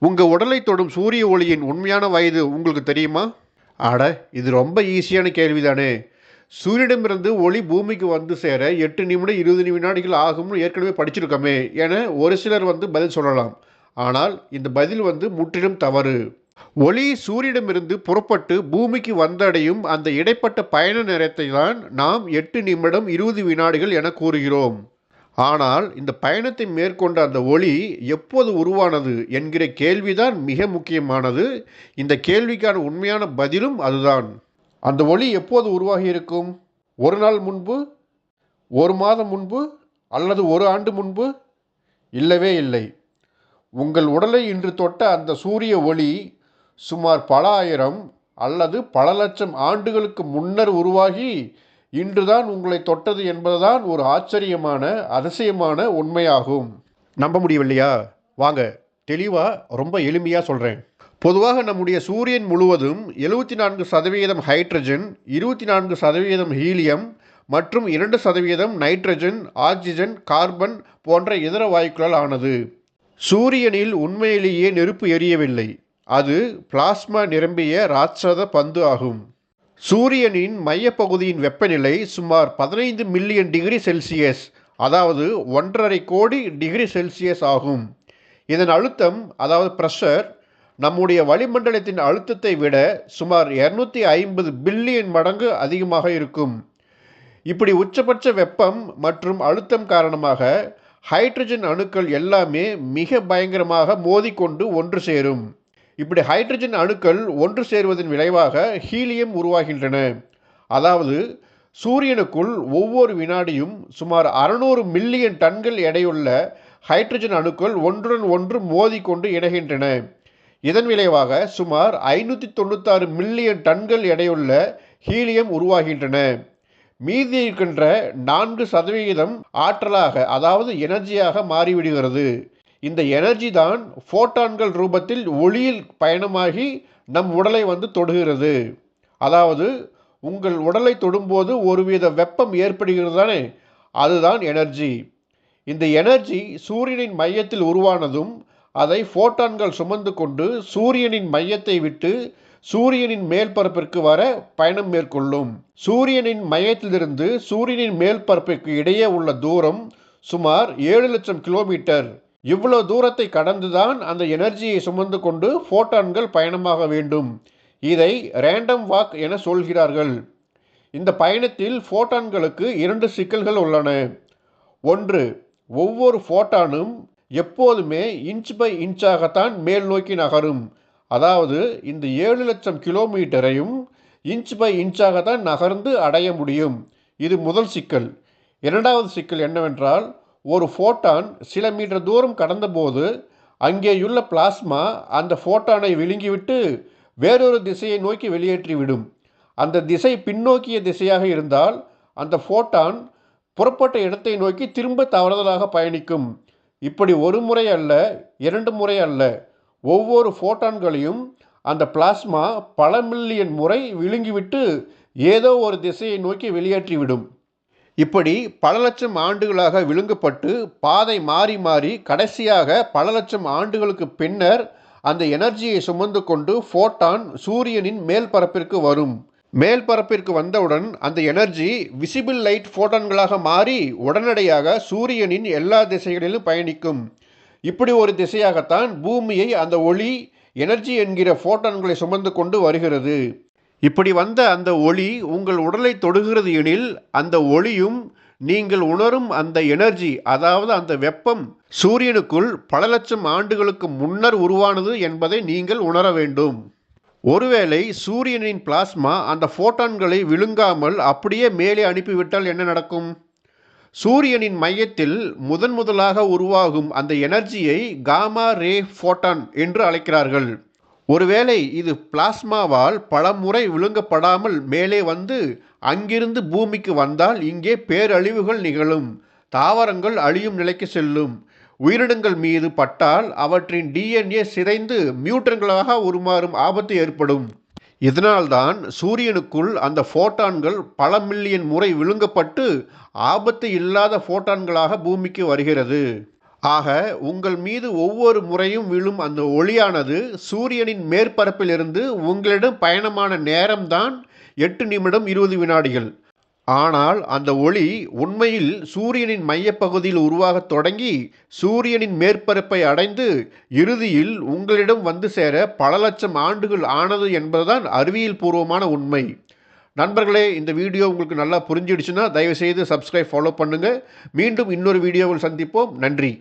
உங்க உடலை தொடும் சூரிய ஒளியின் உண்மையான வயது உங்களுக்கு தெரியுமா? அட, இது ரொம்ப ஈஸியான கேள்விதானே. சூரியனிடமிருந்து ஒளி பூமிக்கு வந்து சேர 8 நிமிடம் 20 வினாடிகள் ஆகும்னு ஏற்கனவே படிச்சிருக்கோமே என ஒரு சிலர் பதில் சொல்லலாம். ஆனால் இந்த பதில் முற்றிலும் தவறு. ஒளி சூரியனிடமிருந்து புறப்பட்டு பூமிக்கு வந்தடையும் அந்த இடைப்பட்ட பயண நேரத்தை தான் நாம் 8 நிமிடம் 20 வினாடிகள் என கூறுகிறோம். ஆனால் இந்த பயணத்தை மேற்கொண்ட அந்த ஒளி எப்போது உருவானது என்கிற கேள்விதான் மிக முக்கியமானது. இந்த கேள்விக்கான உண்மையான பதிலும் அதுதான். அந்த ஒளி எப்போது உருவாகி இருக்கும்? ஒரு நாள் முன்பு, ஒரு மாதம் முன்பு, அல்லது ஒரு ஆண்டு முன்பு? இல்லவே இல்லை. உங்கள் உடலை இன்று தொட்ட அந்த சூரிய ஒளி சுமார் பல ஆயிரம் அல்லது பல லட்சம் ஆண்டுகளுக்கு முன்னர் உருவாகி இன்றுதான் உங்களை தொட்டது என்பதுதான் ஒரு ஆச்சரியமான, அதிசயமான உண்மையாகும். நம்ப முடியவில்லையா? வாங்க, தெளிவா ரொம்ப எளிமையா சொல்றேன். பொதுவாக நம்முடைய சூரியன் முழுவதும் 74% ஹைட்ரஜன், 24% ஹீலியம் மற்றும் 2% நைட்ரஜன், ஆக்சிஜன், கார்பன் போன்ற இதர வாயுக்களால் ஆனது. சூரியனில் உண்மையிலேயே நெருப்பு எரியவில்லை. அது பிளாஸ்மா நிரம்பிய ராட்சத பந்து ஆகும். சூரியனின் மையப்பகுதியின் வெப்பநிலை சுமார் 15 மில்லியன் டிகிரி செல்சியஸ், அதாவது 1.5 கோடி டிகிரி செல்சியஸ் ஆகும். இதன் அழுத்தம், அதாவது பிரஷர், நம்முடைய வளிமண்டலத்தின் அழுத்தத்தை விட சுமார் 250 பில்லியன் மடங்கு அதிகமாக இருக்கும். இப்படி உச்சபட்ச வெப்பம் மற்றும் அழுத்தம் காரணமாக ஹைட்ரஜன் அணுக்கள் எல்லாமே மிக பயங்கரமாக மோதிக்கொண்டு ஒன்று சேரும். இப்படி ஹைட்ரஜன் அணுக்கள் ஒன்று சேருவதன் விளைவாக ஹீலியம் உருவாகின்றன. அதாவது சூரியனுக்குள் ஒவ்வொரு வினாடியும் சுமார் 600 மில்லியன் டன்கள் எடையுள்ள ஹைட்ரஜன் அணுக்கள் ஒன்றுடன் ஒன்று மோதிக்கொண்டு இணைகின்றன. இதன் விளைவாக சுமார் 596 மில்லியன் டன்கள் எடையுள்ள ஹீலியம் உருவாகின்றன. மீதி இருக்கின்ற 4% ஆற்றலாக, அதாவது எனர்ஜியாக மாறிவிடுகிறது. இந்த எனர்ஜி தான் ஃபோட்டான்கள் ரூபத்தில் ஒளியில் பயணமாகி நம் உடலை தொடுகிறது. அதாவது உங்கள் உடலை தொடும்போது ஒருவித வெப்பம் ஏற்படுகிறது தானே, அதுதான் எனர்ஜி. இந்த எனர்ஜி சூரியனின் மையத்தில் உருவானதும் அதை ஃபோட்டான்கள் சுமந்து கொண்டு சூரியனின் மையத்தை விட்டு சூரியனின் மேல் பரப்பிற்கு வர பயணம் மேற்கொள்ளும். சூரியனின் மையத்திலிருந்து சூரியனின் மேல் பரப்பிற்கு இடையே உள்ள தூரம் சுமார் 7 லட்சம் கிலோமீட்டர். இவ்வளவு தூரத்தை கடந்துதான் அந்த எனர்ஜியை சுமந்து கொண்டு ஃபோட்டான்கள் பயணமாக வேண்டும். இதை ரேண்டம் வாக் என சொல்கிறார்கள். இந்த பயணத்தில் ஃபோட்டான்களுக்கு 2 சிக்கல்கள் உள்ளன. ஒன்று, ஒவ்வொரு ஃபோட்டானும் எப்போதுமே இன்ச் பை இன்ச்சாகத்தான் மேல் நோக்கி நகரும். அதாவது இந்த 7 லட்சம் கிலோமீட்டரையும் இன்ச் பை இன்ச்சாகத்தான் நகர்ந்து அடைய முடியும். இது முதல் சிக்கல். இரண்டாவது சிக்கல் என்னவென்றால், ஒரு ஃபோட்டான் சில மீட்டர் தூரம் கடந்தபோது அங்கேயுள்ள பிளாஸ்மா அந்த ஃபோட்டானை விழுங்கிவிட்டு வேறொரு திசையை நோக்கி வெளியேற்றிவிடும். அந்த திசை பின்னோக்கிய திசையாக இருந்தால் அந்த ஃபோட்டான் புறப்பட்ட இடத்தை நோக்கி திரும்ப தவறுதலாக பயணிக்கும். இப்படி ஒரு முறை அல்ல, 2 முறை அல்ல, ஒவ்வொரு ஃபோட்டான்களையும் அந்த பிளாஸ்மா பல மில்லியன் முறை விழுங்கிவிட்டு ஏதோ ஒரு திசையை நோக்கி வெளியேற்றிவிடும். இப்படி பல லட்சம் ஆண்டுகளாக விழுங்கப்பட்டு பாதை மாறி மாறி கடைசியாக பல லட்சம் ஆண்டுகளுக்கு பின்னர் அந்த எனர்ஜியை சுமந்து கொண்டு ஃபோட்டான் சூரியனின் மேல் பரப்பிற்கு வரும். மேல் பரப்பிற்கு வந்தவுடன் அந்த எனர்ஜி விசிபிள் லைட் ஃபோட்டான்களாக மாறி உடனடியாக சூரியனின் எல்லா திசைகளிலும் பயணிக்கும். இப்படி ஒரு திசையாகத்தான் பூமியை அந்த ஒளி எனர்ஜி என்கிற ஃபோட்டான்களை சுமந்து கொண்டு வருகிறது. இப்படி வந்த அந்த ஒளி உங்கள் உடலை தொடுகிறது எனில் அந்த ஒளியும் நீங்கள் உணரும் அந்த எனர்ஜி, அதாவது அந்த வெப்பம் சூரியனுக்குள் பல லட்சம் ஆண்டுகளுக்கு முன்னர் உருவானது என்பதை நீங்கள் உணர வேண்டும். ஒருவேளை சூரியனின் பிளாஸ்மா அந்த ஃபோட்டான்களை விழுங்காமல் அப்படியே மேலே அனுப்பிவிட்டால் என்ன நடக்கும்? சூரியனின் மையத்தில் முதலாக உருவாகும் அந்த எனர்ஜியை காமா ரே ஃபோட்டான் என்று அழைக்கிறார்கள். ஒருவேளை இது பிளாஸ்மாவால் பல முறை விழுங்கப்படாமல் மேலே வந்து அங்கிருந்து பூமிக்கு வந்தால் இங்கே பேரழிவுகள் நிகழும். தாவரங்கள் அழியும் நிலைக்கு செல்லும். உயிரினங்கள் மீது பட்டால் அவற்றின் டிஎன்ஏ சிதைந்து மியூட்டன்களாக உருமாறும் ஆபத்து ஏற்படும். இதனால்தான் சூரியனுக்குள் அந்த ஃபோட்டான்கள் பல மில்லியன் முறை விழுங்கப்பட்டு ஆபத்து இல்லாத ஃபோட்டான்களாக பூமிக்கு வருகிறது. ஆக உங்கள் மீது ஒவ்வொரு முறையும் விழும் அந்த ஒளியானது சூரியனின் மேற்பரப்பிலிருந்து உங்களிடம் பயணமான நேரம்தான் 8 நிமிடம் 20 வினாடிகள். ஆனால் அந்த ஒளி உண்மையில் சூரியனின் மையப்பகுதியில் உருவாகத் தொடங்கி சூரியனின் மேற்பரப்பை அடைந்து இறுதியில் உங்களிடம் வந்து சேர பல லட்சம் ஆண்டுகள் ஆனது என்பதுதான் அறிவியல் பூர்வமான உண்மை. நண்பர்களே, இந்த வீடியோ உங்களுக்கு நல்லா புரிஞ்சிடுச்சுன்னா தயவுசெய்து சப்ஸ்கிரைப் ஃபாலோ பண்ணுங்கள். மீண்டும் இன்னொரு வீடியோவில் சந்திப்போம். நன்றி.